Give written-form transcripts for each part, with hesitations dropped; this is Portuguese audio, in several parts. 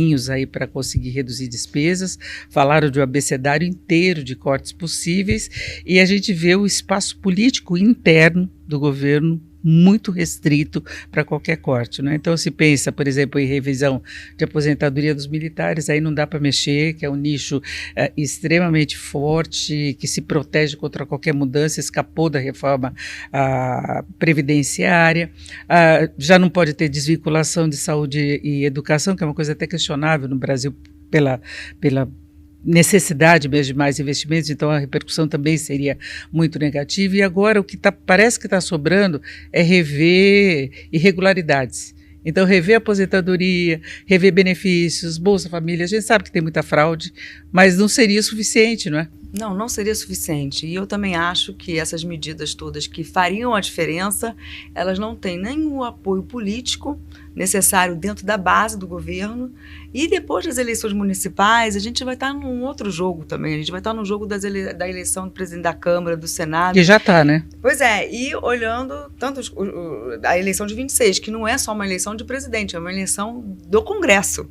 caminhos aí para conseguir reduzir despesas, falaram de um abecedário inteiro de cortes possíveis, e a gente vê o espaço político interno do governo muito restrito para qualquer corte, né? Então se pensa, por exemplo, em revisão de aposentadoria dos militares, aí não dá para mexer, que é um nicho extremamente forte, que se protege contra qualquer mudança, escapou da reforma previdenciária, já não pode ter desvinculação de saúde e educação, que é uma coisa até questionável no Brasil pela necessidade mesmo de mais investimentos, então a repercussão também seria muito negativa. E agora o que parece que está sobrando é rever irregularidades. Então rever a aposentadoria, rever benefícios, Bolsa Família, a gente sabe que tem muita fraude, mas não seria suficiente, não é? Não seria suficiente. E eu também acho que essas medidas todas que fariam a diferença, elas não têm nem o apoio político necessário dentro da base do governo. E depois das eleições municipais, a gente vai estar num outro jogo também. A gente vai estar no jogo da eleição do presidente da Câmara, do Senado. Que já está, né? Pois é, e olhando tanto a eleição de 26, que não é só uma eleição de presidente, é uma eleição do Congresso.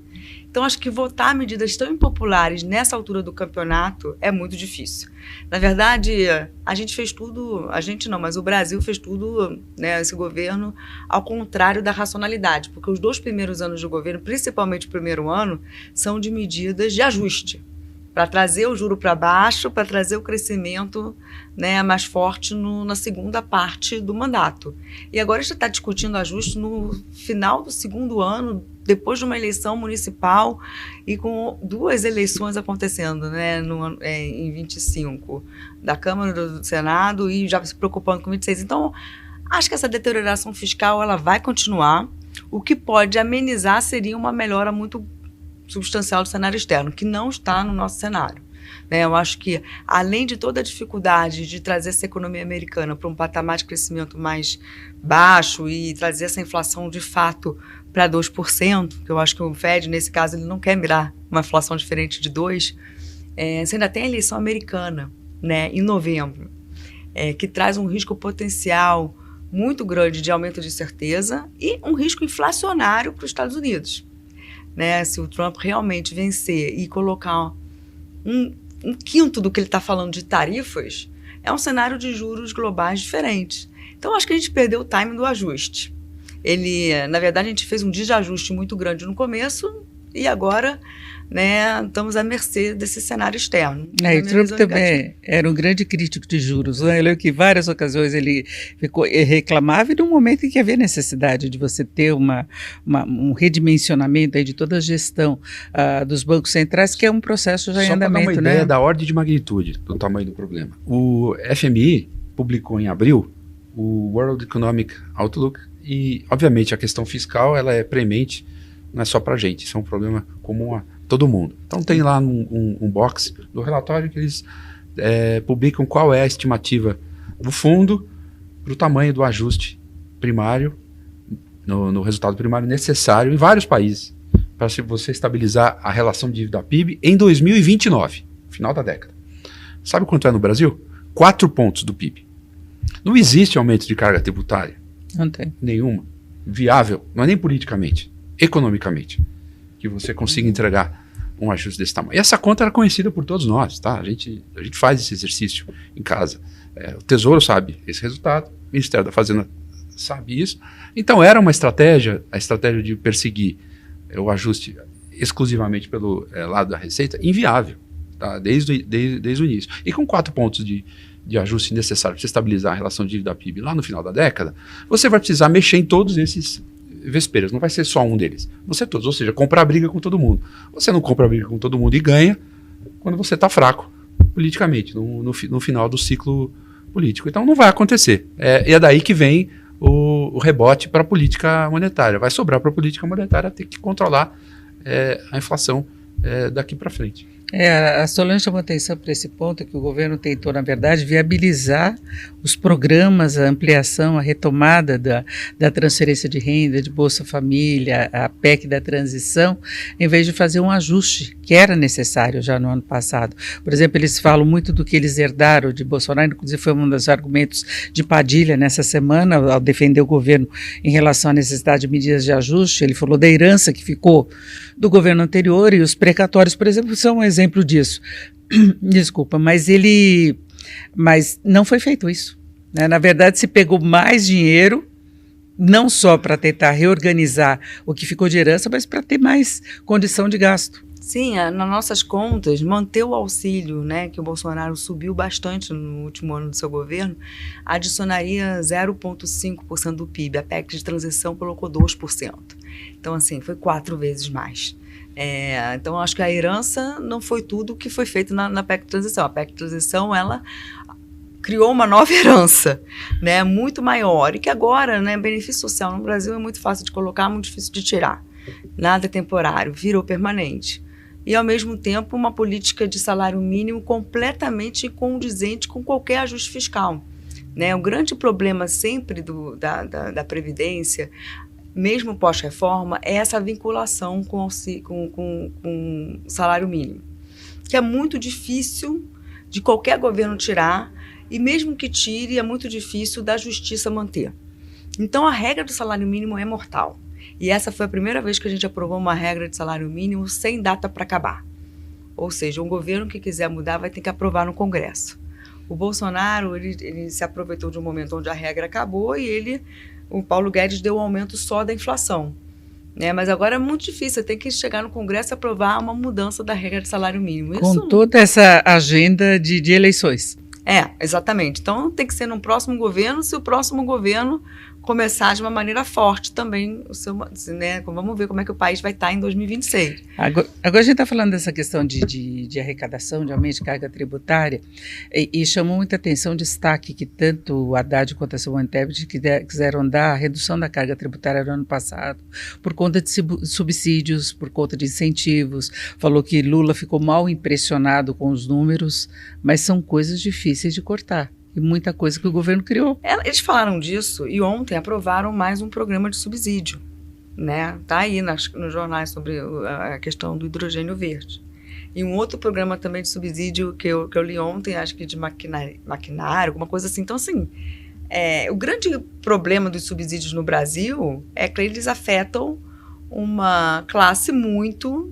Então, acho que votar medidas tão impopulares nessa altura do campeonato é muito difícil. Na verdade, a gente fez tudo, a gente não, mas o Brasil fez tudo, né, esse governo, ao contrário da racionalidade, porque os 2 primeiros anos do governo, principalmente o primeiro ano, são de medidas de ajuste, para trazer o juro para baixo, para trazer o crescimento, né, mais forte na segunda parte do mandato. E agora a gente está discutindo ajuste no final do segundo ano, depois de uma eleição municipal e com 2 eleições acontecendo, né, em 25, da Câmara do Senado, e já se preocupando com 26. Então, acho que essa deterioração fiscal ela vai continuar. O que pode amenizar seria uma melhora muito substancial do cenário externo, que não está no nosso cenário. Eu acho que, além de toda a dificuldade de trazer essa economia americana para um patamar de crescimento mais baixo e trazer essa inflação de fato para 2%, que eu acho que o Fed, nesse caso, ele não quer mirar uma inflação diferente de 2%, você ainda tem a eleição americana, né, em novembro, que traz um risco potencial muito grande de aumento de incerteza e um risco inflacionário para os Estados Unidos. Né, se o Trump realmente vencer e colocar um quinto do que ele está falando de tarifas, é um cenário de juros globais diferente. Então, acho que a gente perdeu o time do ajuste. Na verdade, a gente fez um desajuste muito grande no começo e agora, né, estamos à mercê desse cenário externo. E o Trump também era um grande crítico de juros. Né? Eu lembro que em várias ocasiões ele reclamava, e no momento em que havia necessidade de você ter um redimensionamento aí de toda a gestão dos bancos centrais, que é um processo já em andamento. Só para dar uma ideia da ordem de magnitude do tamanho do problema. O FMI publicou em abril o World Economic Outlook e, obviamente, a questão fiscal ela é premente, não é só para a gente, isso é um problema comum a todo mundo. Então tem lá um box do relatório que eles publicam qual é a estimativa do fundo para o tamanho do ajuste primário, no resultado primário necessário em vários países, para você estabilizar a relação dívida-PIB em 2029, final da década. Sabe quanto é no Brasil? 4 pontos do PIB. Não existe aumento de carga tributária. Não tem. Nenhuma. Viável, não é nem politicamente, economicamente, que você consiga entregar um ajuste desse tamanho. E essa conta era conhecida por todos nós, tá? A gente faz esse exercício em casa. O Tesouro sabe esse resultado, o Ministério da Fazenda sabe isso. Então era uma estratégia, a estratégia de perseguir o ajuste exclusivamente pelo lado da receita, inviável, tá? Desde o início. E com 4 pontos de ajuste necessário para você estabilizar a relação dívida-PIB lá no final da década, você vai precisar mexer em todos esses vesperos, não vai ser só um deles, vão ser todos, ou seja, comprar briga com todo mundo. Você não compra briga com todo mundo e ganha quando você está fraco politicamente, no final do ciclo político. Então não vai acontecer. E é daí que vem o rebote para a política monetária. Vai sobrar para a política monetária ter que controlar a inflação daqui para frente. A Solange chamou atenção para esse ponto que o governo tentou, na verdade, viabilizar os programas, a ampliação, a retomada da transferência de renda, de Bolsa Família, a PEC da transição, em vez de fazer um ajuste que era necessário já no ano passado. Por exemplo, eles falam muito do que eles herdaram de Bolsonaro, inclusive foi um dos argumentos de Padilha nessa semana, ao defender o governo em relação à necessidade de medidas de ajuste. Ele falou da herança que ficou do governo anterior, e os precatórios, por exemplo, são um exemplo disso. Desculpa, mas não foi feito isso, né? Na verdade, se pegou mais dinheiro, não só para tentar reorganizar o que ficou de herança, mas para ter mais condição de gasto. Sim, nas nossas contas, manter o auxílio, né, que o Bolsonaro subiu bastante no último ano do seu governo, adicionaria 0,5% do PIB. A PEC de transição colocou 2%. Então, assim, foi 4 vezes mais. Então, acho que a herança não foi tudo que foi feito na PEC de transição. A PEC de transição, ela criou uma nova herança, né, muito maior, e que agora, né, benefício social no Brasil é muito fácil de colocar, muito difícil de tirar. Nada é temporário, virou permanente. E, ao mesmo tempo, uma política de salário mínimo completamente incondizente com qualquer ajuste fiscal, né? O grande problema sempre da Previdência, mesmo pós-reforma, é essa vinculação com o salário mínimo, que é muito difícil de qualquer governo tirar, e mesmo que tire, é muito difícil da justiça manter. Então, a regra do salário mínimo é mortal. E essa foi a primeira vez que a gente aprovou uma regra de salário mínimo sem data para acabar. Ou seja, um governo que quiser mudar vai ter que aprovar no Congresso. O Bolsonaro, ele se aproveitou de um momento onde a regra acabou e o Paulo Guedes deu um aumento só da inflação, né? Mas agora é muito difícil, tem que chegar no Congresso e aprovar uma mudança da regra de salário mínimo. Com toda essa agenda de eleições. Exatamente. Então tem que ser no próximo governo, se o próximo governo começar de uma maneira forte também, né? Vamos ver como é que o país vai estar em 2026. Agora a gente está falando dessa questão de arrecadação, de aumento de carga tributária, e chamou muita atenção o destaque que tanto o Haddad quanto a Simone Tebet quiseram dar à redução da carga tributária no ano passado, por conta de subsídios, por conta de incentivos. Falou que Lula ficou mal impressionado com os números, mas são coisas difíceis de cortar. E muita coisa que o governo criou. Eles falaram disso e ontem aprovaram mais um programa de subsídio, né? Está aí nos jornais sobre a questão do hidrogênio verde. E um outro programa também de subsídio que eu li ontem, acho que de maquinário, alguma coisa assim. Então, assim, o grande problema dos subsídios no Brasil é que eles afetam uma classe muito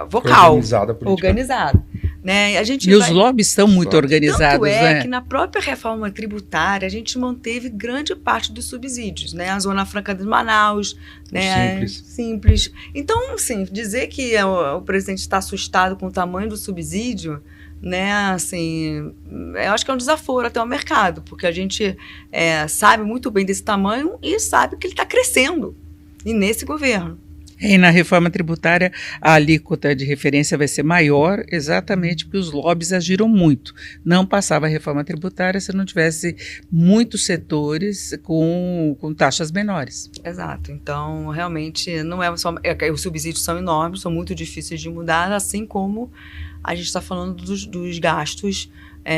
vocal, organizada. Né? Os lobbies estão muito organizados. Tanto é que na própria reforma tributária a gente manteve grande parte dos subsídios, né? A Zona Franca de Manaus, né? Simples. Então, assim, dizer que o presidente está assustado com o tamanho do subsídio, né? Assim, eu acho que é um desaforo até o mercado, porque a gente sabe muito bem desse tamanho e sabe que ele está crescendo, e nesse governo. E na reforma tributária, a alíquota de referência vai ser maior, exatamente porque os lobbies agiram muito. Não passava a reforma tributária se não tivesse muitos setores com taxas menores. Exato. Então, realmente, não é só... os subsídios são enormes, são muito difíceis de mudar, assim como a gente está falando dos gastos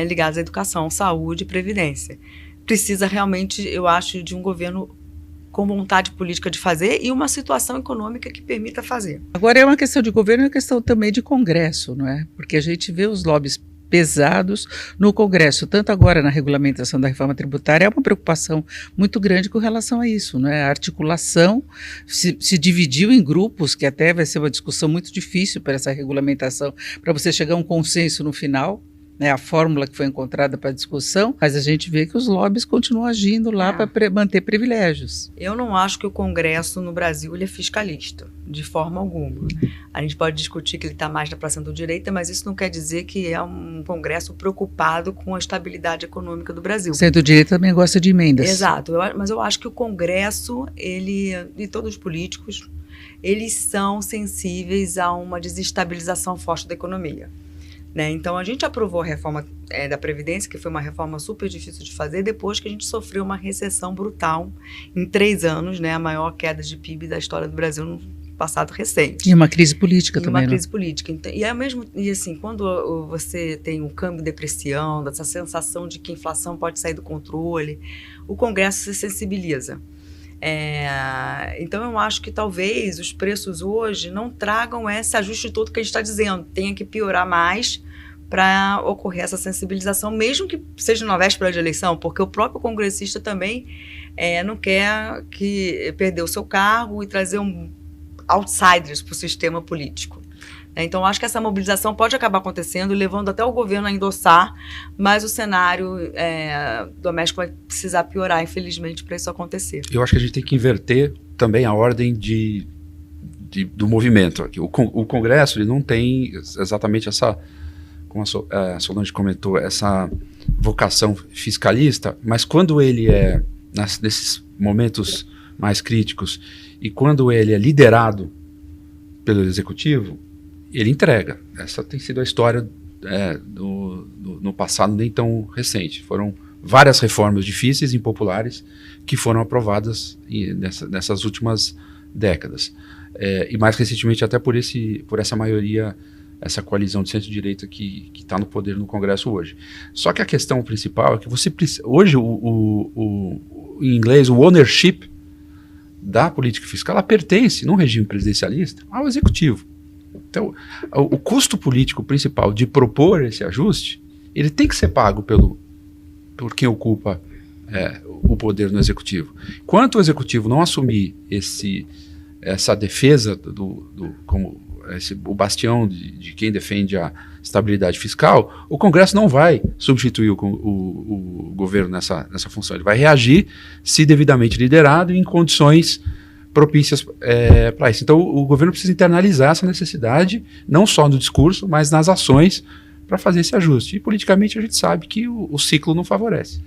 ligados à educação, saúde e previdência. Precisa realmente, eu acho, de um governo com vontade política de fazer e uma situação econômica que permita fazer. Agora é uma questão de governo, é uma questão também de Congresso, não é? Porque a gente vê os lobbies pesados no Congresso, tanto agora na regulamentação da reforma tributária, é uma preocupação muito grande com relação a isso, não é? A articulação se dividiu em grupos, que até vai ser uma discussão muito difícil para essa regulamentação, para você chegar a um consenso no final, né, a fórmula que foi encontrada para a discussão, mas a gente vê que os lobbies continuam agindo lá para manter privilégios. Eu não acho que o Congresso no Brasil ele é fiscalista, de forma alguma. A gente pode discutir que ele está mais para centro-direita, mas isso não quer dizer que é um Congresso preocupado com a estabilidade econômica do Brasil. Centro-direita também gosta de emendas. Exato, mas eu acho que o Congresso, e todos os políticos, eles são sensíveis a uma desestabilização forte da economia. Né? Então, a gente aprovou a reforma da Previdência, que foi uma reforma super difícil de fazer, depois que a gente sofreu uma recessão brutal em 3 anos, né? A maior queda de PIB da história do Brasil passado recente. E uma crise política E também, uma né? crise política. Então, e assim, quando você tem um câmbio depreciando, essa sensação de que a inflação pode sair do controle, o Congresso se sensibiliza. Então, eu acho que talvez os preços hoje não tragam esse ajuste todo que a gente está dizendo. Tenha que piorar mais para ocorrer essa sensibilização, mesmo que seja na véspera de eleição, porque o próprio congressista também não quer perder o seu cargo e trazer outsiders para o sistema político. Então, acho que essa mobilização pode acabar acontecendo, levando até o governo a endossar, mas o cenário doméstico vai precisar piorar, infelizmente, para isso acontecer. Eu acho que a gente tem que inverter também a ordem do movimento aqui. O Congresso ele não tem exatamente essa, como a Solange comentou, essa vocação fiscalista, mas quando ele nesses momentos mais críticos e quando ele é liderado pelo Executivo, ele entrega. Essa tem sido a história no passado nem tão recente. Foram várias reformas difíceis e impopulares que foram aprovadas nessas últimas décadas. E mais recentemente até por essa maioria, essa coalizão de centro-direita que está no poder no Congresso hoje. Só que a questão principal é que você precisa... Hoje, em inglês, o ownership da política fiscal ela pertence, num regime presidencialista, ao Executivo. Então, o custo político principal de propor esse ajuste, ele tem que ser pago por quem ocupa o poder no Executivo. Enquanto o Executivo não assumir essa defesa como o bastião de quem defende a estabilidade fiscal, o Congresso não vai substituir o governo nessa função. Ele vai reagir, se devidamente liderado, em condições propícias para isso. Então, o governo precisa internalizar essa necessidade, não só no discurso, mas nas ações, para fazer esse ajuste. E politicamente a gente sabe que o ciclo não favorece.